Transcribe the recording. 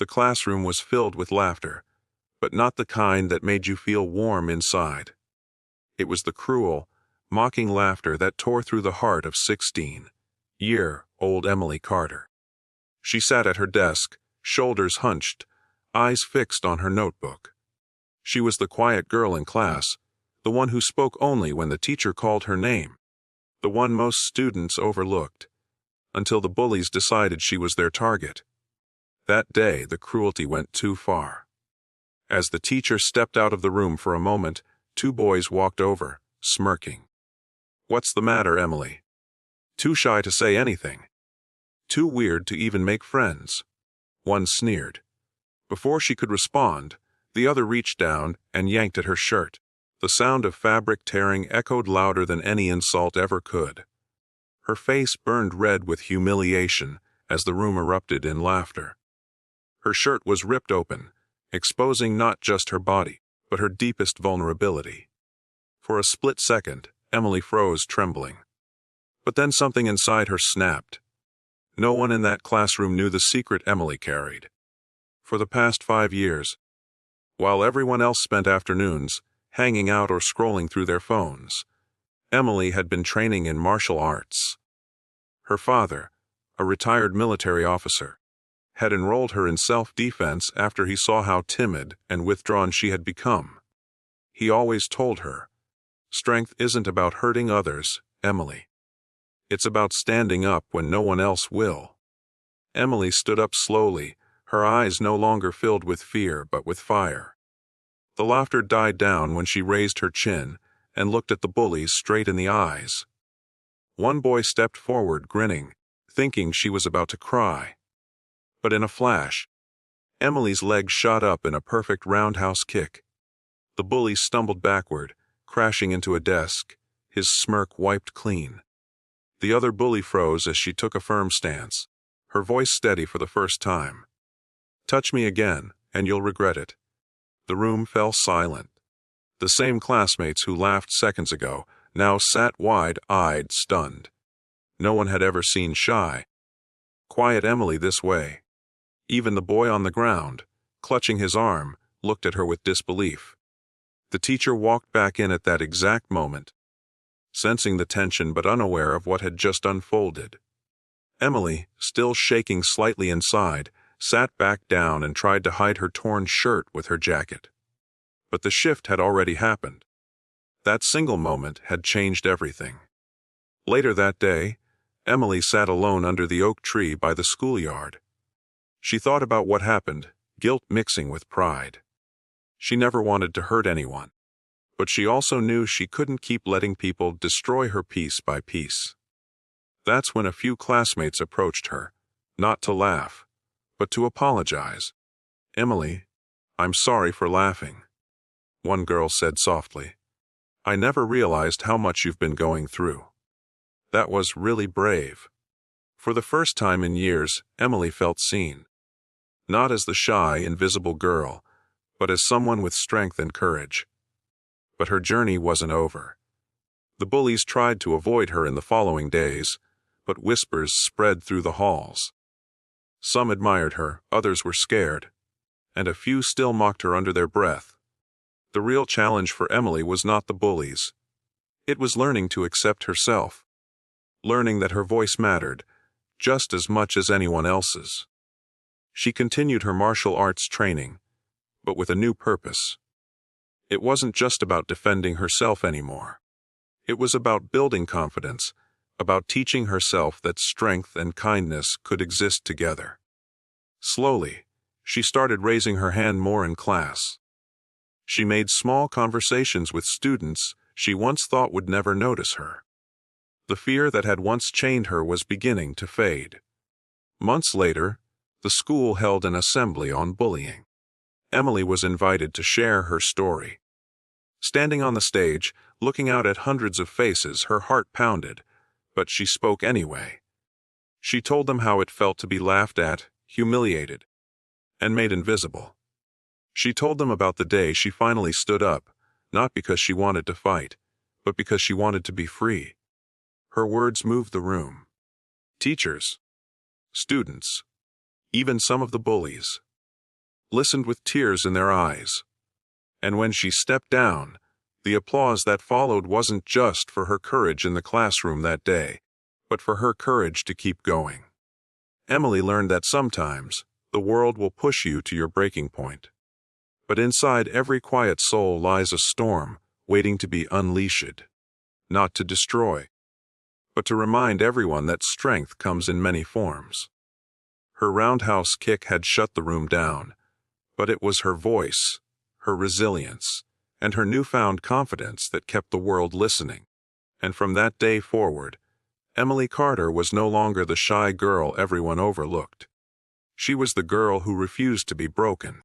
The classroom was filled with laughter, but not the kind that made you feel warm inside. It was the cruel, mocking laughter that tore through the heart of 16-year-old Emily Carter. She sat at her desk, shoulders hunched, eyes fixed on her notebook. She was the quiet girl in class, the one who spoke only when the teacher called her name, the one most students overlooked, until the bullies decided she was their target. That day, the cruelty went too far. As the teacher stepped out of the room for a moment, two boys walked over, smirking. "What's the matter, Emily?" Too shy to say anything. Too weird to even make friends. One sneered. Before she could respond, the other reached down and yanked at her shirt. The sound of fabric tearing echoed louder than any insult ever could. Her face burned red with humiliation as the room erupted in laughter. Her shirt was ripped open, exposing not just her body, but her deepest vulnerability. For a split second, Emily froze, trembling. But then something inside her snapped. No one in that classroom knew the secret Emily carried. For the past 5 years, while everyone else spent afternoons hanging out or scrolling through their phones, Emily had been training in martial arts. Her father, a retired military officer, had enrolled her in self-defense after he saw how timid and withdrawn she had become. He always told her, "Strength isn't about hurting others, Emily. It's about standing up when no one else will." Emily stood up slowly, her eyes no longer filled with fear but with fire. The laughter died down when she raised her chin and looked at the bullies straight in the eyes. One boy stepped forward, grinning, thinking she was about to cry. But in a flash, Emily's leg shot up in a perfect roundhouse kick. The bully stumbled backward, crashing into a desk, his smirk wiped clean. The other bully froze as she took a firm stance, her voice steady for the first time. "Touch me again, and you'll regret it." The room fell silent. The same classmates who laughed seconds ago now sat wide-eyed, stunned. No one had ever seen shy, quiet Emily this way. Even the boy on the ground, clutching his arm, looked at her with disbelief. The teacher walked back in at that exact moment, sensing the tension but unaware of what had just unfolded. Emily, still shaking slightly inside, sat back down and tried to hide her torn shirt with her jacket. But the shift had already happened. That single moment had changed everything. Later that day, Emily sat alone under the oak tree by the schoolyard. She thought about what happened, guilt mixing with pride. She never wanted to hurt anyone, but she also knew she couldn't keep letting people destroy her piece by piece. That's when a few classmates approached her, not to laugh, but to apologize. "Emily, I'm sorry for laughing," one girl said softly. "I never realized how much you've been going through." That was really brave. For the first time in years, Emily felt seen. Not as the shy, invisible girl, but as someone with strength and courage. But her journey wasn't over. The bullies tried to avoid her in the following days, but whispers spread through the halls. Some admired her, others were scared, and a few still mocked her under their breath. The real challenge for Emily was not the bullies. It was learning to accept herself, learning that her voice mattered just as much as anyone else's. She continued her martial arts training, but with a new purpose. It wasn't just about defending herself anymore. It was about building confidence, about teaching herself that strength and kindness could exist together. Slowly, she started raising her hand more in class. She made small conversations with students she once thought would never notice her. The fear that had once chained her was beginning to fade. Months later, the school held an assembly on bullying. Emily was invited to share her story. Standing on the stage, looking out at hundreds of faces, her heart pounded, but she spoke anyway. She told them how it felt to be laughed at, humiliated, and made invisible. She told them about the day she finally stood up, not because she wanted to fight, but because she wanted to be free. Her words moved the room. Teachers, students, even some of the bullies, listened with tears in their eyes. And when she stepped down, the applause that followed wasn't just for her courage in the classroom that day, but for her courage to keep going. Emily learned that sometimes the world will push you to your breaking point. But inside every quiet soul lies a storm waiting to be unleashed, not to destroy, but to remind everyone that strength comes in many forms. Her roundhouse kick had shut the room down, but it was her voice, her resilience, and her newfound confidence that kept the world listening. And from that day forward, Emily Carter was no longer the shy girl everyone overlooked. She was the girl who refused to be broken.